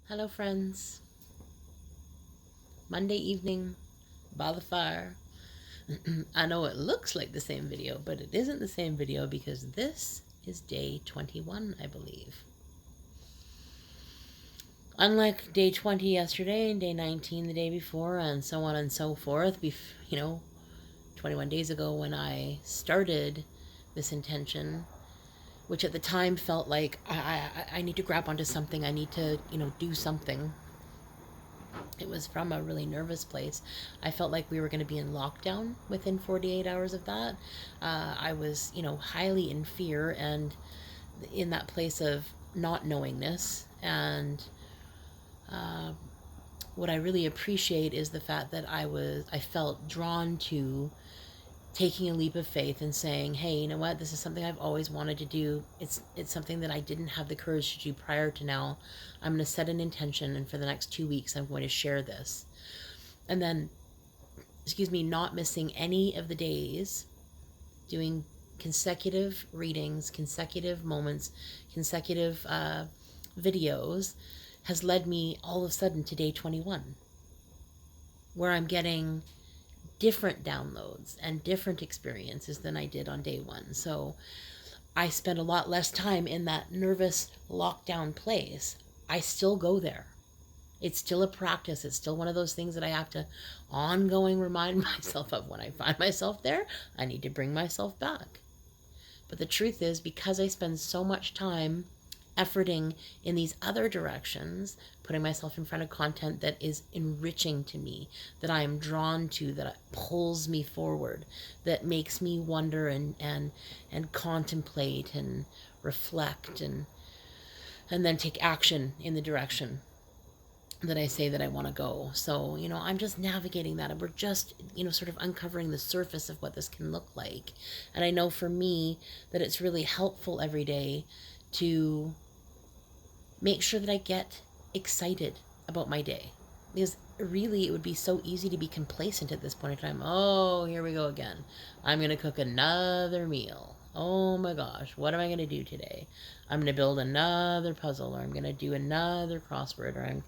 Hello, friends. Monday evening by the fire. I know it looks like the same video, but it isn't the same video because this is day 21, I believe. Unlike day 20 yesterday and day 19 the day before, and so on and so forth, 21 days ago when I started this intention, which at the time felt like I need to grab onto something, I need to, do something. It was from a really nervous place. I felt like we were going to be in lockdown within 48 hours of that. I was, highly in fear and in that place of not knowingness. And what I really appreciate is the fact that I felt drawn to taking a leap of faith and saying, hey, you know what, this is something I've always wanted to do. It's something that I didn't have the courage to do prior to now. I'm going to set an intention, and for the next 2 weeks I'm going to share this. And then, not missing any of the days, doing consecutive readings, consecutive moments, consecutive videos, has led me all of a sudden to day 21, where I'm getting different downloads and different experiences than I did on day 1. So I spend a lot less time in that nervous lockdown place. I still go there. It's still a practice. It's still one of those things that I have to ongoing remind myself of. When I find myself there, I need to bring myself back. But the truth is, because I spend so much time efforting in these other directions, putting myself in front of content that is enriching to me, that I am drawn to, that pulls me forward, that makes me wonder and contemplate and reflect and then take action in the direction that I say that I want to go. So, I'm just navigating that, and we're just, sort of uncovering the surface of what this can look like. And I know for me that it's really helpful every day to make sure that I get excited about my day, because really it would be so easy to be complacent at this point in time. Oh, here we go again. I'm going to cook another meal. Oh my gosh, what am I going to do today? I'm going to build another puzzle, or I'm going to do another crossword, or I'm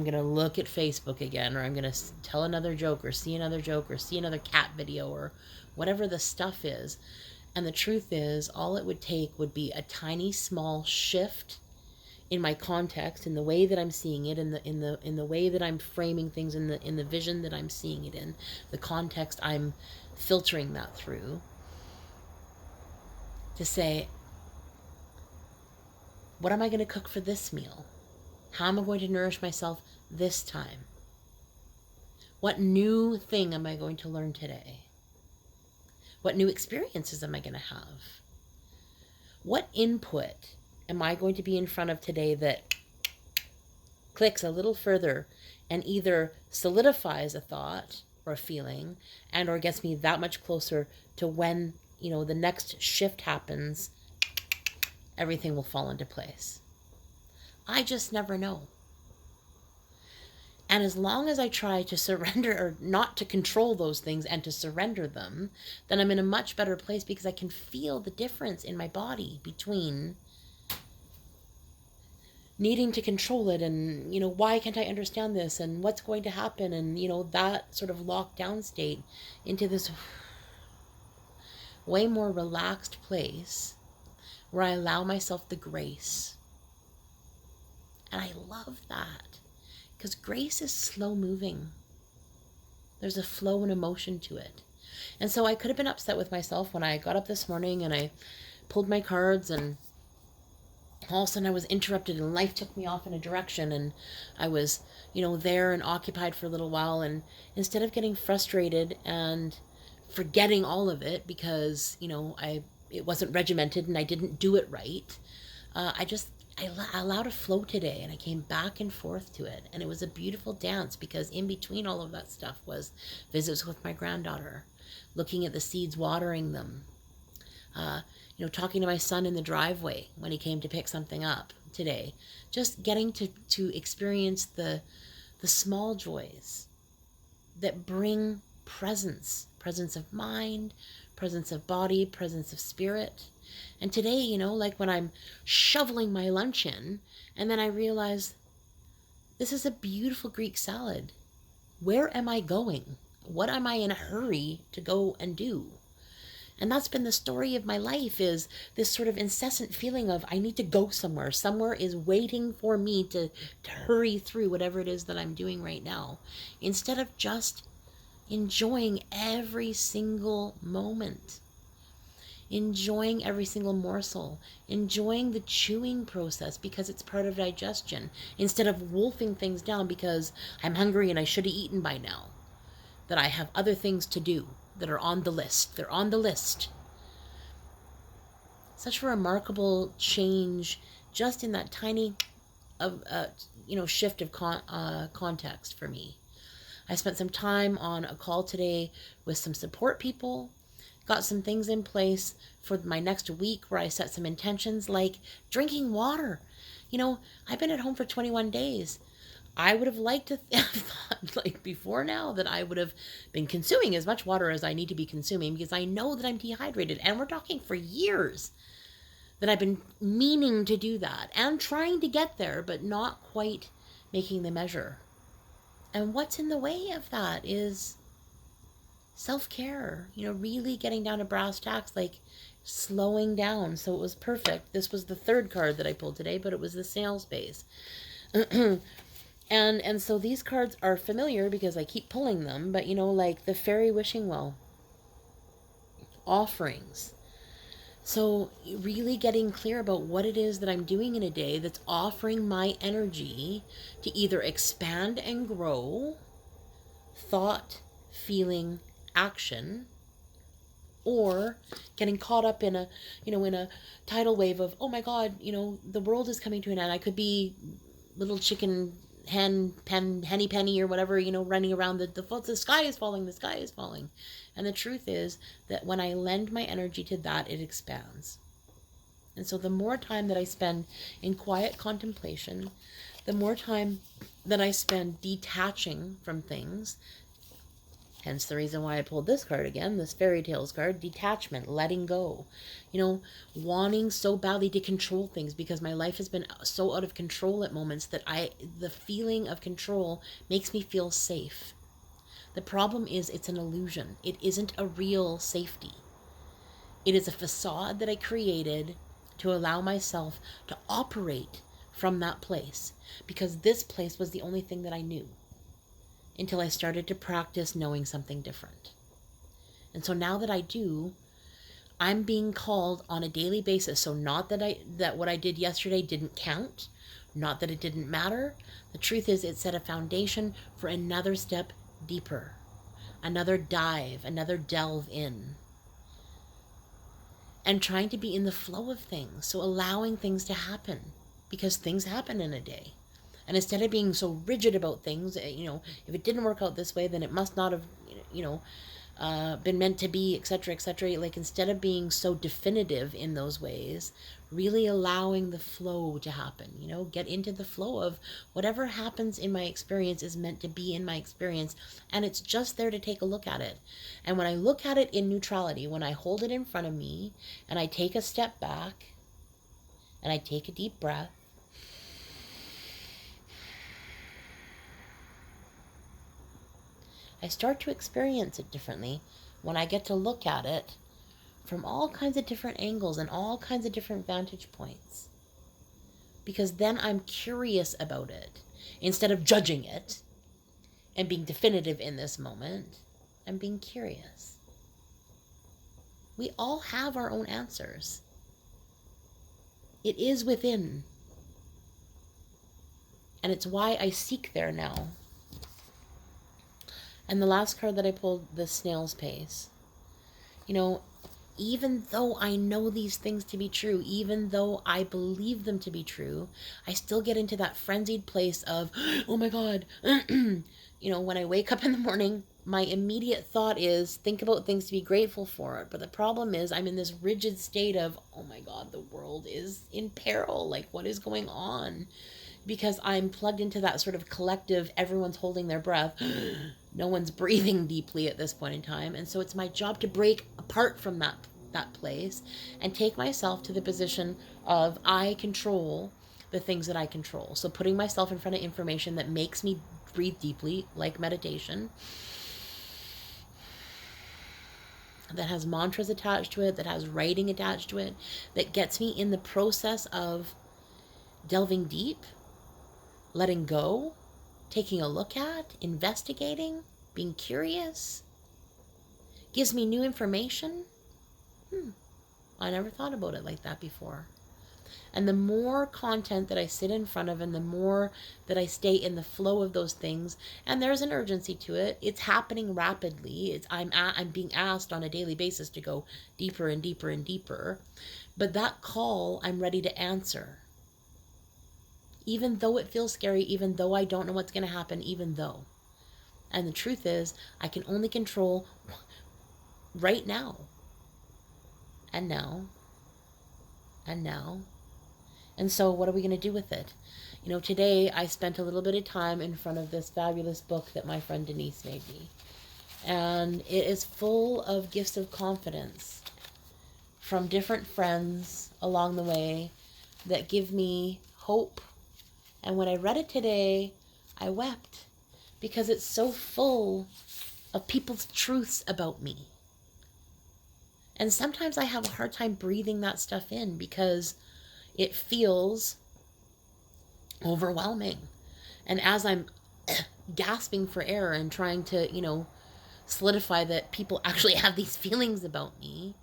going to look at Facebook again, or I'm going to tell another joke, or see another joke, or see another cat video, or whatever the stuff is. And the truth is, all it would take would be a tiny small shift in my context, in the way that I'm seeing it, in the way that I'm framing things, in the vision that I'm seeing it in, the context I'm filtering that through, to say, what am I going to cook for this meal? How am I going to nourish myself this time? What new thing am I going to learn today? What new experiences am I going to have? What input am I going to be in front of today that clicks a little further and either solidifies a thought or a feeling, and or gets me that much closer to when, the next shift happens, everything will fall into place. I just never know. And as long as I try to surrender, or not to control those things and to surrender them, then I'm in a much better place, because I can feel the difference in my body between needing to control it and, why can't I understand this, and what's going to happen, and, that sort of lockdown state, into this way more relaxed place where I allow myself the grace. And I love that, because grace is slow moving. There's a flow and emotion to it. And so I could have been upset with myself when I got up this morning and I pulled my cards, and all of a sudden I was interrupted and life took me off in a direction, and I was, there and occupied for a little while. And instead of getting frustrated and forgetting all of it because, it wasn't regimented and I didn't do it right, I allowed a flow today, and I came back and forth to it. And it was a beautiful dance, because in between all of that stuff was visits with my granddaughter, looking at the seeds, watering them, talking to my son in the driveway when he came to pick something up today, just getting to experience the small joys that bring presence of mind, presence of body, presence of spirit. And today, like when I'm shoveling my lunch in, and then I realize This is a beautiful Greek salad. Where am I going? What am I in a hurry to go and do? And that's been the story of my life, is this sort of incessant feeling of I need to go somewhere. Somewhere is waiting for me to hurry through whatever it is that I'm doing right now, instead of just enjoying every single moment, enjoying every single morsel, enjoying the chewing process because it's part of digestion, instead of wolfing things down because I'm hungry and I should have eaten by now, that I have other things to do that are on the list. They're on the list. Such a remarkable change just in that tiny shift of context for me. I spent some time on a call today with some support people, got some things in place for my next week where I set some intentions, like drinking water. I've been at home for 21 days. I would have liked to have thought, like before now, that I would have been consuming as much water as I need to be consuming, because I know that I'm dehydrated. And we're talking for years that I've been meaning to do that and trying to get there, but not quite making the measure. And what's in the way of that is self-care, really getting down to brass tacks, like slowing down. So it was perfect. This was the third card that I pulled today, but it was the snail space. And so these cards are familiar because I keep pulling them, but like the fairy wishing well, offerings. So really getting clear about what it is that I'm doing in a day that's offering my energy to either expand and grow, thought, feeling, action, or getting caught up in a tidal wave of, oh my God, the world is coming to an end. I could be little chicken henny penny or whatever, running around the sky is falling, the sky is falling. And the truth is that when I lend my energy to that, it expands. And so the more time that I spend in quiet contemplation, the more time that I spend detaching from things, hence the reason why I pulled this card again, this fairy tales card, detachment, letting go. Wanting so badly to control things because my life has been so out of control at moments that the feeling of control makes me feel safe. The problem is it's an illusion. It isn't a real safety. It is a facade that I created to allow myself to operate from that place, because this place was the only thing that I knew, until I started to practice knowing something different. And so now that I do, I'm being called on a daily basis. So not that what I did yesterday didn't count, not that it didn't matter. The truth is it set a foundation for another step deeper, another dive, another delve in. And trying to be in the flow of things. So allowing things to happen, because things happen in a day. And instead of being so rigid about things, if it didn't work out this way, then it must not have, been meant to be, etc., etc. Like, instead of being so definitive in those ways, really allowing the flow to happen, get into the flow of whatever happens in my experience is meant to be in my experience, and it's just there to take a look at it. And when I look at it in neutrality, when I hold it in front of me and I take a step back and I take a deep breath, I start to experience it differently when I get to look at it from all kinds of different angles and all kinds of different vantage points. Because then I'm curious about it. Instead of judging it and being definitive in this moment, I'm being curious. We all have our own answers. It is within. And it's why I seek there now. And the last card that I pulled, the snail's pace. Even though I know these things to be true, even though I believe them to be true, I still get into that frenzied place of, oh my God. When I wake up in the morning, my immediate thought is, think about things to be grateful for. But the problem is I'm in this rigid state of, oh my God, the world is in peril. Like, what is going on? Because I'm plugged into that sort of collective, everyone's holding their breath. No one's breathing deeply at this point in time. And so it's my job to break apart from that place and take myself to the position of I control the things that I control. So putting myself in front of information that makes me breathe deeply, like meditation, that has mantras attached to it, that has writing attached to it, that gets me in the process of delving deep, letting go, taking a look at, investigating, being curious, gives me new information. I never thought about it like that before. And the more content that I sit in front of, and the more that I stay in the flow of those things, and there's an urgency to it. It's happening rapidly. I'm being asked on a daily basis to go deeper and deeper and deeper. But that call, I'm ready to answer. Even though it feels scary, even though I don't know what's going to happen, even though. And the truth is, I can only control right now. And now. And now. And so what are we going to do with it? You know, today I spent a little bit of time in front of this fabulous book that my friend Denise made me. And it is full of gifts of confidence from different friends along the way that give me hope. And when I read it today, I wept because it's so full of people's truths about me. And sometimes I have a hard time breathing that stuff in because it feels overwhelming. And as I'm gasping for air and trying to, solidify that people actually have these feelings about me,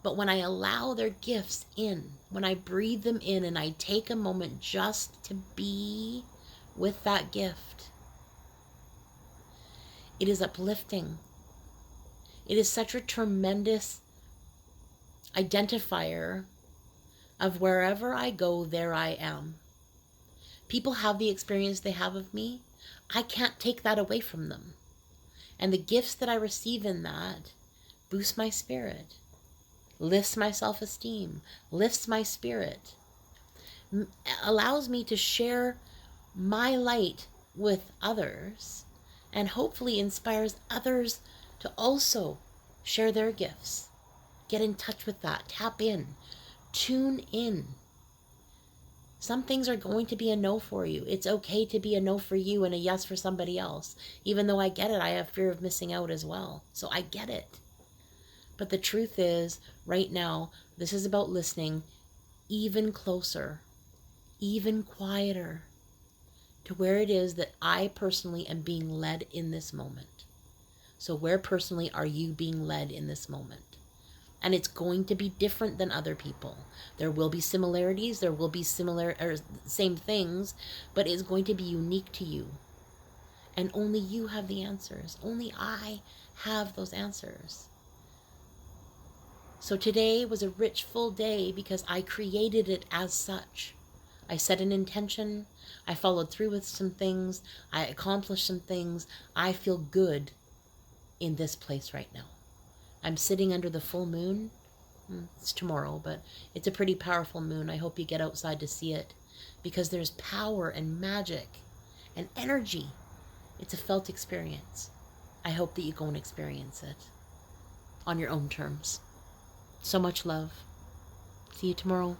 but when I allow their gifts in, when I breathe them in and I take a moment just to be with that gift, it is uplifting. It is such a tremendous identifier of wherever I go, there I am. People have the experience they have of me. I can't take that away from them. And the gifts that I receive in that boost my spirit, lifts my self-esteem, lifts my spirit, allows me to share my light with others, and hopefully inspires others to also share their gifts. Get in touch with that. Tap in. Tune in. Some things are going to be a no for you. It's okay to be a no for you and a yes for somebody else. Even though I get it, I have fear of missing out as well. So I get it. But the truth is, right now, this is about listening even closer, even quieter to where it is that I personally am being led in this moment. So where personally are you being led in this moment? And it's going to be different than other people. There will be similarities, there will be similar or same things, but it's going to be unique to you. And only you have the answers. Only I have those answers. So today was a rich, full day because I created it as such. I set an intention, I followed through with some things, I accomplished some things. I feel good in this place right now. I'm sitting under the full moon. It's tomorrow, but it's a pretty powerful moon. I hope you get outside to see it because there's power and magic and energy. It's a felt experience. I hope that you go and experience it on your own terms. So much love. See you tomorrow.